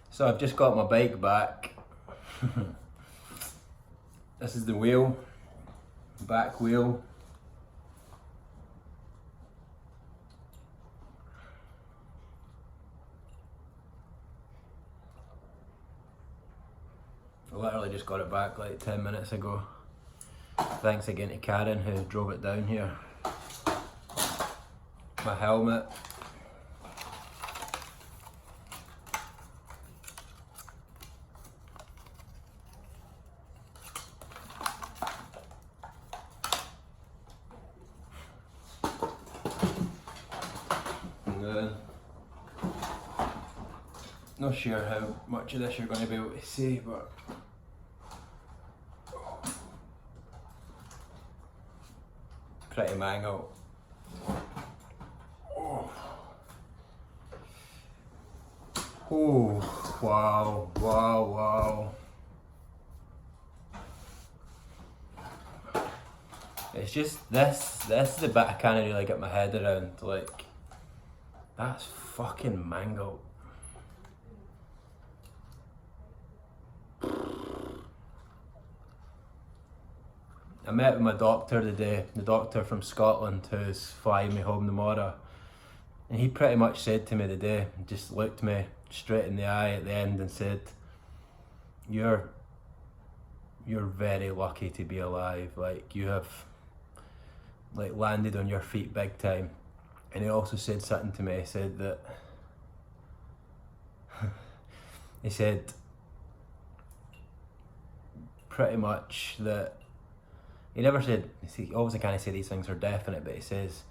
So I've just got my bike back. This is the wheel, back wheel. I literally just got it back like 10 minutes ago. Thanks again to Karen who drove it down here. My helmet. And then, not sure how much of this you're going to be able to see, but pretty mango. Oh, wow, wow, wow. It's just this is the bit I can't really get my head around. Like, that's fucking mango. I met with my doctor today, the doctor from Scotland who's flying me home tomorrow. And he pretty much said to me today, just looked me straight in the eye at the end and said, you're very lucky to be alive. Like, you have like landed on your feet big time. And he also said something to me. He said that he said pretty much that he never said, he obviously can't say these things are definite, but he says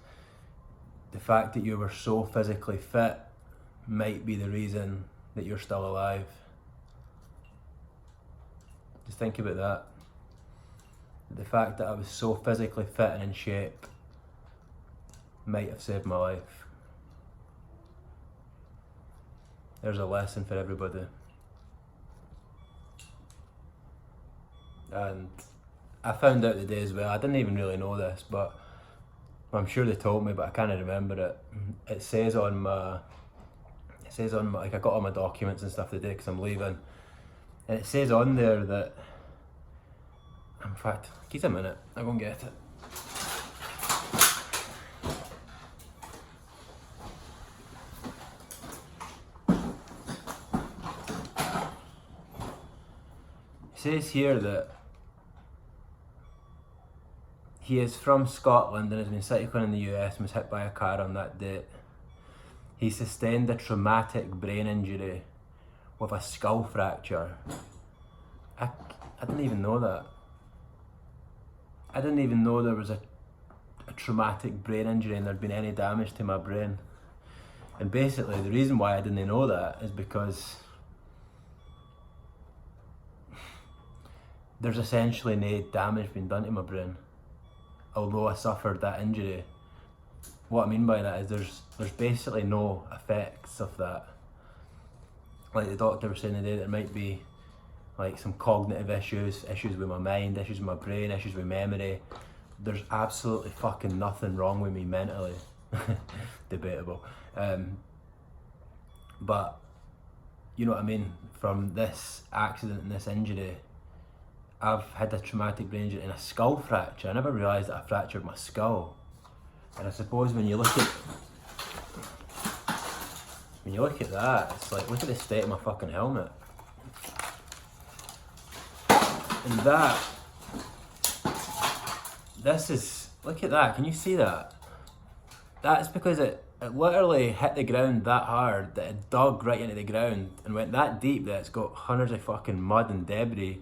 the fact that you were so physically fit might be the reason that you're still alive. Just think about that. The fact that I was so physically fit and in shape might have saved my life. There's a lesson for everybody. And I found out today as well, I didn't even really know this, but I'm sure they told me, but I can't remember it. It says on my, like I got all my documents and stuff today because I'm leaving. And it says on there that, in fact, give a minute, I'll go and get it. It says here that he is from Scotland and has been cycling in the US and was hit by a car on that date. He sustained a traumatic brain injury with a skull fracture. I didn't even know that. I didn't even know there was a traumatic brain injury and there'd been any damage to my brain. And basically the reason why I didn't know that is because there's essentially no damage being done to my brain, although I suffered that injury. What I mean by that is there's basically no effects of that. Like the doctor was saying today, there might be like some cognitive issues with my mind, issues with my brain, issues with memory. There's absolutely fucking nothing wrong with me mentally. Debatable. But you know what I mean? From this accident and this injury, I've had a traumatic brain injury and a skull fracture. I never realised that I fractured my skull. And I suppose when you look at that, it's like, look at the state of my fucking helmet. And look at that, can you see that? That's because it literally hit the ground that hard that it dug right into the ground and went that deep that it's got hundreds of fucking mud and debris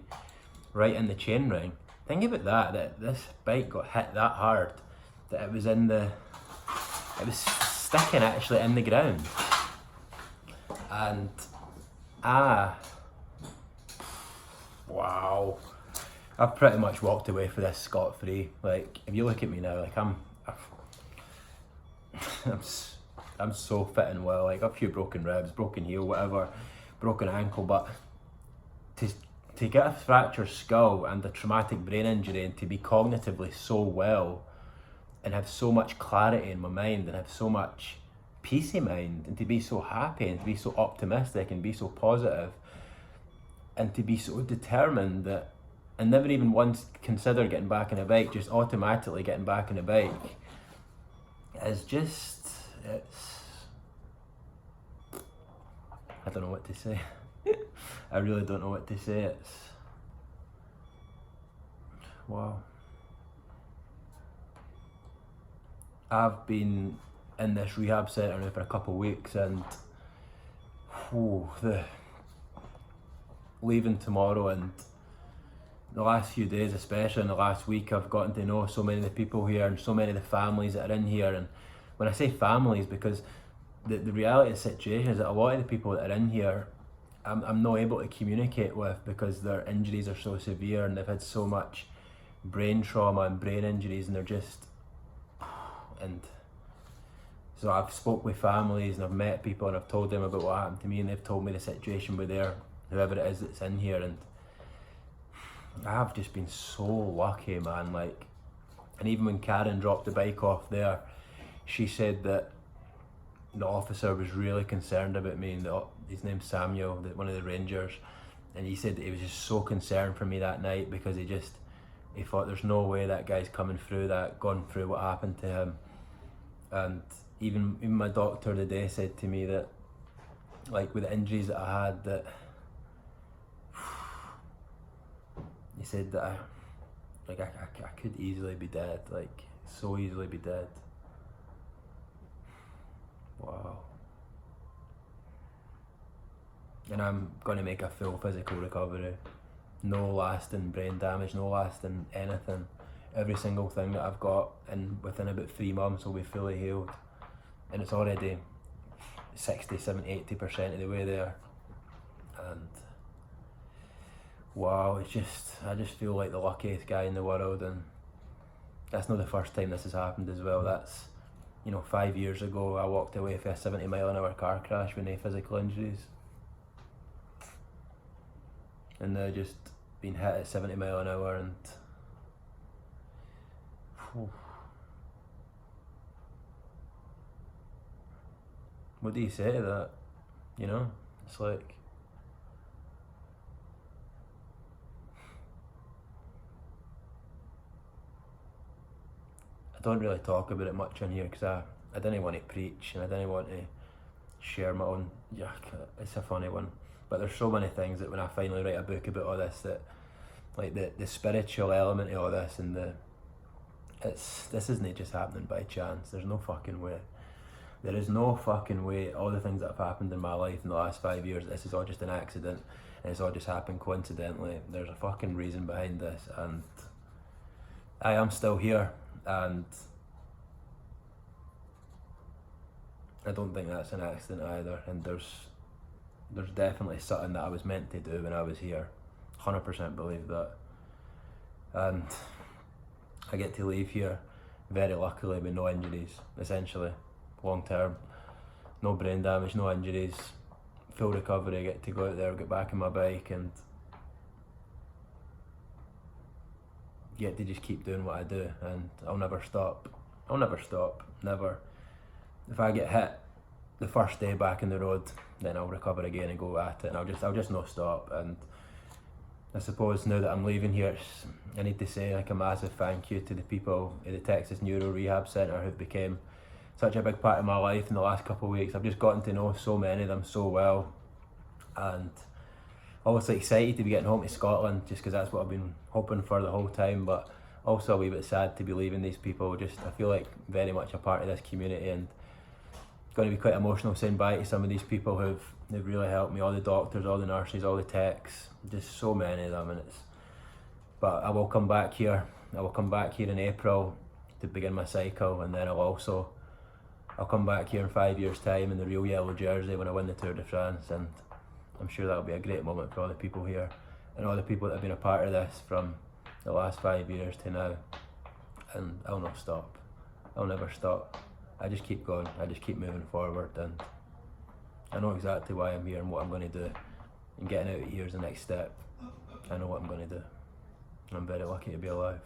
right in the chainring. Think about that this bike got hit that hard that it was sticking actually in the ground. And wow, I've pretty much walked away for this scot-free. Like, if you look at me now, like I'm so fit and well. Like, a few broken ribs, broken heel, whatever, broken ankle, but to get a fractured skull and a traumatic brain injury and to be cognitively so well and have so much clarity in my mind and have so much peace of mind and to be so happy and to be so optimistic and be so positive and to be so determined that I never even once consider getting back on a bike, just automatically getting back on a bike is just, I don't know what to say. I really don't know what to say. It's, wow. I've been in this rehab centre now for a couple of weeks, and the leaving tomorrow and the last few days, especially in the last week, I've gotten to know so many of the people here and so many of the families that are in here. And when I say families, because the reality of the situation is that a lot of the people that are in here I'm not able to communicate with because their injuries are so severe and they've had so much brain trauma and brain injuries, and they're just, and so I've spoke with families and I've met people and I've told them about what happened to me, and they've told me the situation with their, whoever it is that's in here, and I've just been so lucky, man. Like, and even when Karen dropped the bike off there, she said that the officer was really concerned about me, and his name's Samuel, one of the rangers, and he said that he was just so concerned for me that night because he thought there's no way that guy's coming through that, gone through what happened to him. And even my doctor today said to me that, like, with the injuries that I had, that he said that I could easily be dead, like so easily be dead. Wow. And I'm going to make a full physical recovery. No lasting brain damage, no lasting anything. Every single thing that I've got, and within about 3 months will be fully healed. And it's already 60, 70, 80% of the way there. And wow, I just feel like the luckiest guy in the world, and that's not the first time this has happened as well. That's, 5 years ago I walked away from a 70-mile-an-hour car crash with no physical injuries. And now just being hit at 70 mile an hour, and what do you say to that? It's like, I don't really talk about it much on here because I didn't want to preach and I didn't want to share my own, it's a funny one. But there's so many things that when I finally write a book about all this, that like the spiritual element of all this, and this isn't just happening by chance. There's no fucking way. There is no fucking way. All the things that have happened in my life in the last 5 years, this is all just an accident, and it's all just happened coincidentally. There's a fucking reason behind this, and I am still here, and I don't think that's an accident either. And there's definitely something that I was meant to do when I was here. 100% believe that. And I get to leave here very luckily with no injuries, essentially, long term. No brain damage, no injuries, full recovery. I get to go out there, get back on my bike, and get to just keep doing what I do, and I'll never stop. I'll never stop, never. If I get hit the first day back in the road, then I'll recover again and go at it, and I'll just not stop. And I suppose now that I'm leaving here, I need to say like a massive thank you to the people at the Texas Neuro Rehab Centre who became such a big part of my life in the last couple of weeks. I've just gotten to know so many of them so well, and obviously excited to be getting home to Scotland just because that's what I've been hoping for the whole time, but also a wee bit sad to be leaving these people. I feel like very much a part of this community, and going to be quite emotional saying bye to some of these people who've really helped me, all the doctors, all the nurses, all the techs, just so many of them. But I will come back here. I will come back here in April to begin my cycle, and then I'll come back here in 5 years' time in the real yellow jersey when I win the Tour de France, and I'm sure that'll be a great moment for all the people here and all the people that have been a part of this from the last 5 years to now. And I'll not stop. I'll never stop. I just keep going. I just keep moving forward, and I know exactly why I'm here and what I'm going to do. And getting out of here is the next step. I know what I'm going to do. I'm very lucky to be alive.